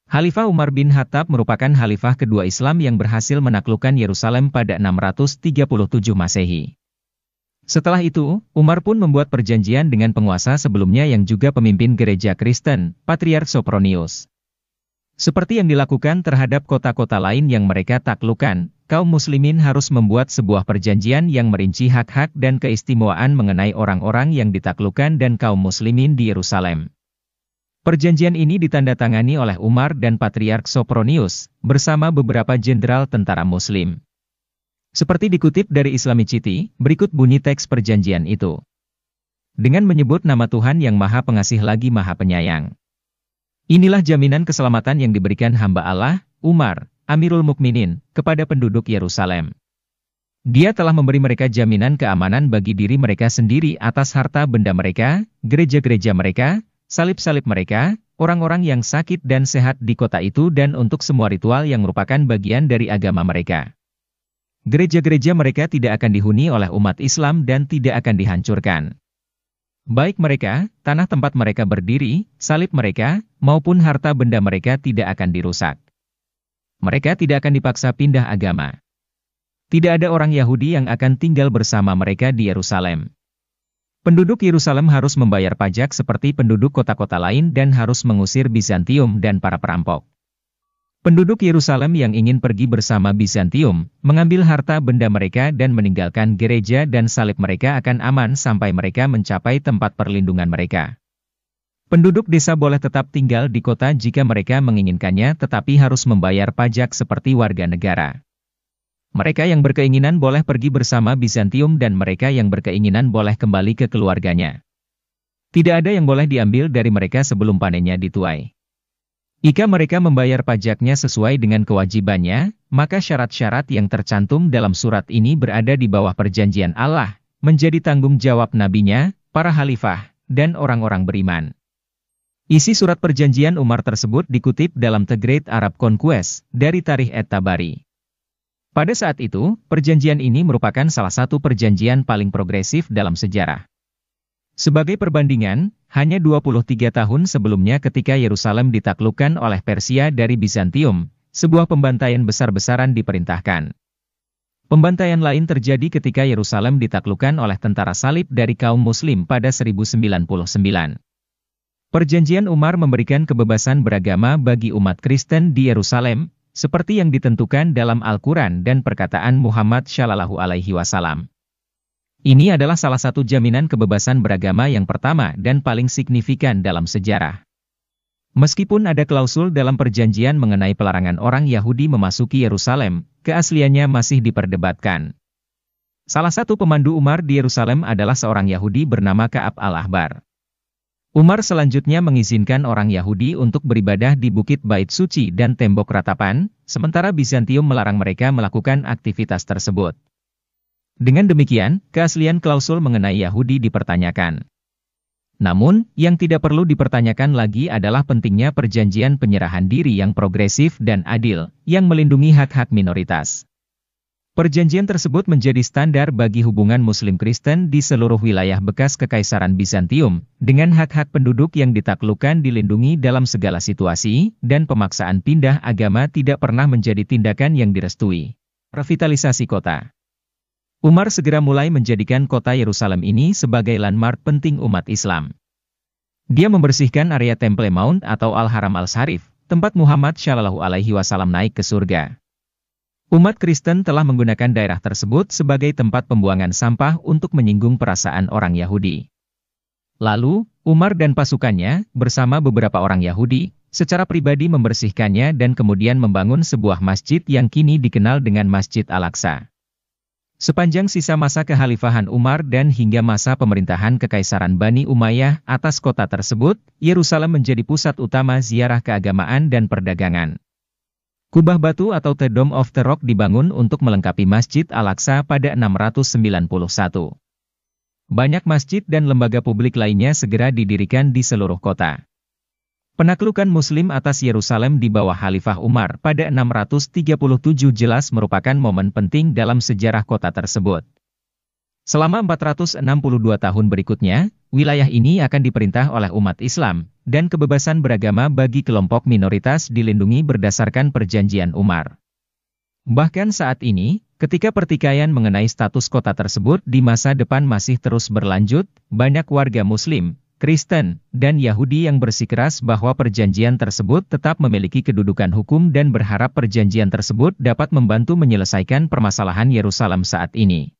Khalifah Umar bin Khattab merupakan khalifah kedua Islam yang berhasil menaklukkan Yerusalem pada 637 Masehi. Setelah itu, Umar pun membuat perjanjian dengan penguasa sebelumnya yang juga pemimpin gereja Kristen, Patriark Sophronius. Seperti yang dilakukan terhadap kota-kota lain yang mereka taklukkan, kaum muslimin harus membuat sebuah perjanjian yang merinci hak-hak dan keistimewaan mengenai orang-orang yang ditaklukkan dan kaum muslimin di Yerusalem. Perjanjian ini ditandatangani oleh Umar dan Patriark Sophronius, bersama beberapa jenderal tentara muslim. Seperti dikutip dari Islamicity, berikut bunyi teks perjanjian itu. Dengan menyebut nama Tuhan yang Maha Pengasih lagi Maha Penyayang. Inilah jaminan keselamatan yang diberikan hamba Allah, Umar, Amirul Mukminin, kepada penduduk Yerusalem. Dia telah memberi mereka jaminan keamanan bagi diri mereka sendiri atas harta benda mereka, gereja-gereja mereka, salib-salib mereka, orang-orang yang sakit dan sehat di kota itu dan untuk semua ritual yang merupakan bagian dari agama mereka. Gereja-gereja mereka tidak akan dihuni oleh umat Islam dan tidak akan dihancurkan. Baik mereka, tanah tempat mereka berdiri, salib mereka, maupun harta benda mereka tidak akan dirusak. Mereka tidak akan dipaksa pindah agama. Tidak ada orang Yahudi yang akan tinggal bersama mereka di Yerusalem. Penduduk Yerusalem harus membayar pajak seperti penduduk kota-kota lain dan harus mengusir Bizantium dan para perampok. Penduduk Yerusalem yang ingin pergi bersama Bizantium, mengambil harta benda mereka dan meninggalkan gereja dan salib mereka akan aman sampai mereka mencapai tempat perlindungan mereka. Penduduk desa boleh tetap tinggal di kota jika mereka menginginkannya tetapi harus membayar pajak seperti warga negara. Mereka yang berkeinginan boleh pergi bersama Bizantium dan mereka yang berkeinginan boleh kembali ke keluarganya. Tidak ada yang boleh diambil dari mereka sebelum panennya dituai. Jika mereka membayar pajaknya sesuai dengan kewajibannya, maka syarat-syarat yang tercantum dalam surat ini berada di bawah perjanjian Allah, menjadi tanggung jawab nabinya, para khalifah, dan orang-orang beriman. Isi surat perjanjian Umar tersebut dikutip dalam The Great Arab Conquest, dari Tarikh at-Tabari. Pada saat itu, perjanjian ini merupakan salah satu perjanjian paling progresif dalam sejarah. Sebagai perbandingan, hanya 23 tahun sebelumnya ketika Yerusalem ditaklukkan oleh Persia dari Bizantium, sebuah pembantaian besar-besaran diperintahkan. Pembantaian lain terjadi ketika Yerusalem ditaklukkan oleh tentara salib dari kaum muslim pada 1099. Perjanjian Umar memberikan kebebasan beragama bagi umat Kristen di Yerusalem, seperti yang ditentukan dalam Al-Quran dan perkataan Muhammad Shallallahu Alaihi Wasallam. Ini adalah salah satu jaminan kebebasan beragama yang pertama dan paling signifikan dalam sejarah. Meskipun ada klausul dalam perjanjian mengenai pelarangan orang Yahudi memasuki Yerusalem, keasliannya masih diperdebatkan. Salah satu pemandu Umar di Yerusalem adalah seorang Yahudi bernama Ka'ab al-Ahbar. Umar selanjutnya mengizinkan orang Yahudi untuk beribadah di Bukit Bait Suci dan Tembok Ratapan, sementara Bizantium melarang mereka melakukan aktivitas tersebut. Dengan demikian, keaslian klausul mengenai Yahudi dipertanyakan. Namun, yang tidak perlu dipertanyakan lagi adalah pentingnya perjanjian penyerahan diri yang progresif dan adil, yang melindungi hak-hak minoritas. Perjanjian tersebut menjadi standar bagi hubungan Muslim Kristen di seluruh wilayah bekas Kekaisaran Bizantium, dengan hak-hak penduduk yang ditaklukkan dilindungi dalam segala situasi, dan pemaksaan pindah agama tidak pernah menjadi tindakan yang direstui. Revitalisasi kota. Umar segera mulai menjadikan kota Yerusalem ini sebagai landmark penting umat Islam. Dia membersihkan area Temple Mount atau Al-Haram Al-Sharif, tempat Muhammad Shallallahu Alaihi Wasallam naik ke surga. Umat Kristen telah menggunakan daerah tersebut sebagai tempat pembuangan sampah untuk menyinggung perasaan orang Yahudi. Lalu, Umar dan pasukannya, bersama beberapa orang Yahudi, secara pribadi membersihkannya dan kemudian membangun sebuah masjid yang kini dikenal dengan Masjid Al-Aqsa. Sepanjang sisa masa kekhalifahan Umar dan hingga masa pemerintahan Kekaisaran Bani Umayyah atas kota tersebut, Yerusalem menjadi pusat utama ziarah keagamaan dan perdagangan. Kubah batu atau The Dome of the Rock dibangun untuk melengkapi Masjid Al-Aqsa pada 691. Banyak masjid dan lembaga publik lainnya segera didirikan di seluruh kota. Penaklukan Muslim atas Yerusalem di bawah Khalifah Umar pada 637 jelas merupakan momen penting dalam sejarah kota tersebut. Selama 462 tahun berikutnya, wilayah ini akan diperintah oleh umat Islam, dan kebebasan beragama bagi kelompok minoritas dilindungi berdasarkan perjanjian Umar. Bahkan saat ini, ketika pertikaian mengenai status kota tersebut di masa depan masih terus berlanjut, banyak warga Muslim, Kristen, dan Yahudi yang bersikeras bahwa perjanjian tersebut tetap memiliki kedudukan hukum dan berharap perjanjian tersebut dapat membantu menyelesaikan permasalahan Yerusalem saat ini.